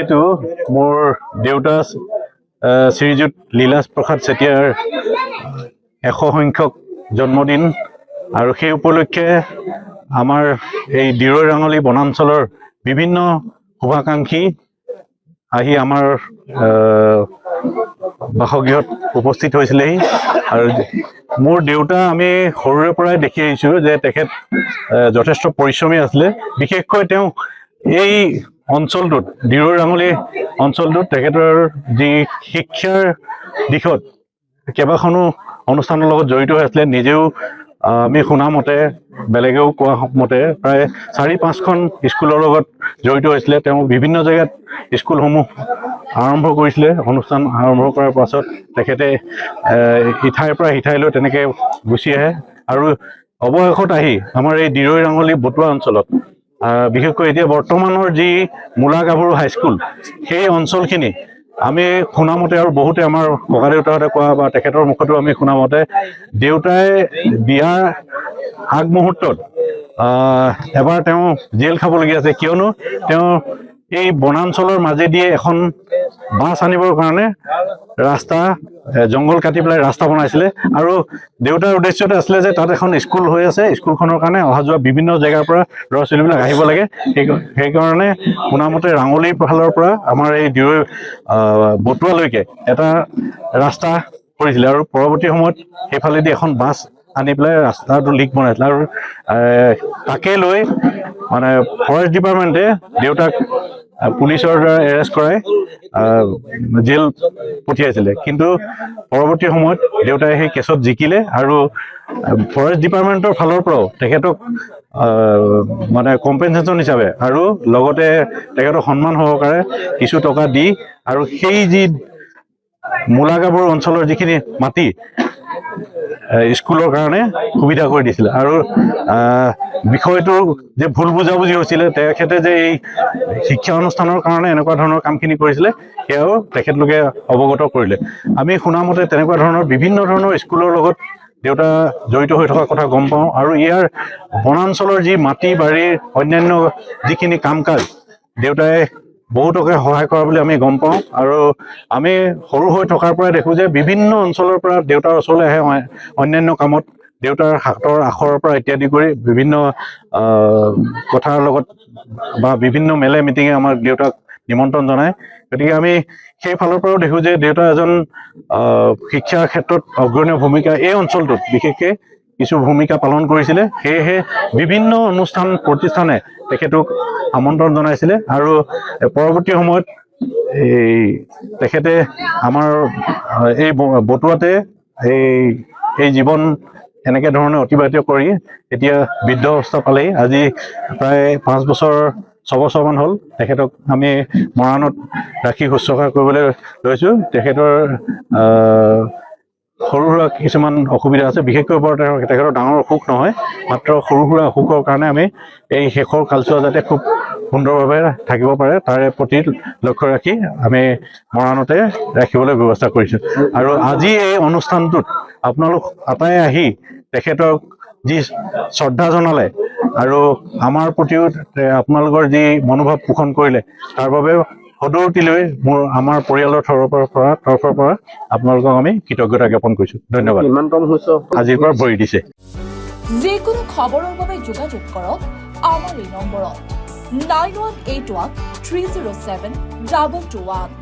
যিহেতু মোৰ দেউতা শ্ৰীযুত লীলাজ প্ৰসাদ চেতিয়াৰ 100 সংখ্যক জন্মদিন আৰু সেই উপলক্ষে আমাৰ এই দিৰৈ ৰাঙলী বনাঞ্চলৰ বিভিন্ন শুভাকাংক্ষী আহি আমাৰ বাসগৃহত উপস্থিত হৈছিলেহি আৰু মোৰ দেউতা আমি সৰুৰে পৰাই দেখি আহিছোঁ যে তেখেত যথেষ্ট পৰিশ্ৰমী আছিলে। বিশেষকৈ তেওঁ এই অঞ্চলটোত দিৰৈ ৰাঙলী অঞ্চলটোত তেখেতৰ যি শিক্ষাৰ দিশত কেইবাখনো অনুষ্ঠানৰ লগত জড়িত হৈ আছিলে। নিজেও আমি শুনা মতে বেলেগেও কোৱা মতে প্ৰায় 4-5খন স্কুলৰ লগত জড়িত হৈছিলে। তেওঁ বিভিন্ন জেগাত স্কুলসমূহ আৰম্ভ কৰিছিলে। অনুষ্ঠান আৰম্ভ কৰাৰ পাছত তেখেতে ইঠাইৰ পৰা সিঠাইলৈ তেনেকৈ গুচি আহে আৰু অৱশেষত আহি আমাৰ এই দিৰৈ ৰাঙলী বটুৱা অঞ্চলত বিশেষকৈ এতিয়া বৰ্তমানৰ যি মূলা গাভৰু হাইস্কুল সেই অঞ্চলখিনি আমি শুনামতে আৰু বহুতে আমাৰ ককা দেউতাহঁতে কোৱা বা তেখেতৰ মুখতো আমি শুনামতে দেউতাই বিয়াৰ আগমুহূৰ্তত এবাৰ তেওঁ জেল খাবলগীয়া আছে, কিয়নো তেওঁ এই বনাঞ্চলৰ মাজেদিয়ে এখন বাছ আনিবৰ কাৰণে ৰাস্তা জংঘল কাটি পেলাই ৰাস্তা বনাইছিলে আৰু দেউতাৰ উদ্দেশ্যতে আছিলে যে তাত এখন স্কুল হৈ আছে, স্কুলখনৰ কাৰণে অহা যোৱা বিভিন্ন জেগাৰ পৰা ল'ৰা ছোৱালীবিলাক আহিব লাগে। সেইকাৰণে শুনামতে ৰাঙলীৰ ফালৰ পৰা আমাৰ এই দিৰৈ বটুৱালৈকে এটা ৰাস্তা কৰিছিলে আৰু পৰৱৰ্তী সময়ত সেইফালেদি এখন বাছ আনি পেলাই ৰাস্তাটো লিক বনাইছিলে আৰু তাকে লৈ মানে ফৰেষ্ট ডিপাৰ্টমেণ্টে দেউতাক পুলিচৰ দ্বাৰা এৰেষ্ট কৰাই জেল পঠিয়াইছিলে। কিন্তু পৰৱৰ্তী সময়ত দেউতাই সেই কেছত জিকিলে আৰু ফৰেষ্ট ডিপাৰ্টমেণ্টৰ ফালৰ পৰাও তেখেতক মানে কম্পেনচেশ্যন হিচাপে আৰু লগতে তেখেতক সন্মান সহকাৰে কিছু টকা দি আৰু সেই যি মূলা গাভৰু অঞ্চলৰ যিখিনি মাটি স্কুলৰ কাৰণে সুবিধা কৰি দিছিলে আৰু বিষয়টো যে ভুল বুজাবুজি হৈছিলে, তেখেতে যে এই শিক্ষা অনুষ্ঠানৰ কাৰণে এনেকুৱা ধৰণৰ কামখিনি কৰিছিলে সেয়াও তেখেতলোকে অৱগত কৰিলে। আমি শুনামতে তেনেকুৱা ধৰণৰ বিভিন্ন ধৰণৰ স্কুলৰ লগত দেউতা জড়িত হৈ থকা কথা গম পাওঁ আৰু ইয়াৰ বনাঞ্চলৰ যি মাটি বাৰীৰ অন্যান্য যিখিনি কাম কাজ দেউতাই বহুতকে সহায় কৰা বুলি আমি গম পাওঁ আৰু আমি সৰু হৈ থকাৰ পৰাই দেখোঁ যে বিভিন্ন অঞ্চলৰ পৰা দেউতাৰ ওচৰলৈ আহে অন্যান্য কামত। দেউতাৰ হাতৰ আখৰৰ পৰা ইত্যাদি কৰি বিভিন্ন কথাৰ লগত বা বিভিন্ন মেলে মিটিঙে আমাৰ দেউতাক নিমন্ত্ৰণ জনায়। গতিকে আমি সেই ফালৰ পৰাও দেখোঁ যে দেউতা এজন শিক্ষাৰ ক্ষেত্ৰত অগ্ৰণীয় ভূমিকা এই অঞ্চলটোত বিশেষকৈ কিছু ভূমিকা পালন কৰিছিলে। সেয়েহে বিভিন্ন অনুষ্ঠান প্ৰতিষ্ঠানে তেখেতক আমন্ত্ৰণ জনাইছিলে আৰু পৰৱৰ্তী সময়ত তেখেতে আমাৰ এই বটুৱাতে এই জীৱন এনেকে ধৰণে অতিবাহিত কৰি এতিয়া বৃদ্ধ অৱস্থা পালেই। আজি প্ৰায় 5 বছৰ 6 বছৰমান হ'ল তেখেতক আমি মৰাণত ৰাখি শুশ্ৰূষা কৰিবলৈ লৈছোঁ। তেখেতৰ সৰু সুৰা কিছুমান অসুবিধা আছে, বিশেষকৈ তেখেতৰ ডাঙৰ অসুখ নহয়, মাত্ৰ সৰু সুৰা অসুখৰ কাৰণে আমি এই শেষৰ কালচোৱা যাতে খুব সুন্দৰভাৱে থাকিব পাৰে তাৰে প্ৰতি লক্ষ্য ৰাখি আমি মৰাণতে ৰাখিবলৈ ব্যৱস্থা কৰিছোঁ। আৰু আজি এই অনুষ্ঠানটোত আপোনালোক আটাই আহি তেখেতক যি শ্ৰদ্ধা জনালে আৰু আমাৰ প্ৰতিও আপোনালোকৰ যি মনোভাৱ পোষণ কৰিলে তাৰ বাবে সদৌতি লৈ আমাৰ পৰিয়ালৰ তৰফৰ পৰা আপোনালোকক আমি কৃতজ্ঞতা জ্ঞাপন কৰিছোঁ। ধন্যবাদ। আজিৰ পৰা ভৰি দিছে। যিকোনো খবৰৰ বাবে যোগাযোগ কৰক আমাৰ এই নম্বৰত 9181 307 221।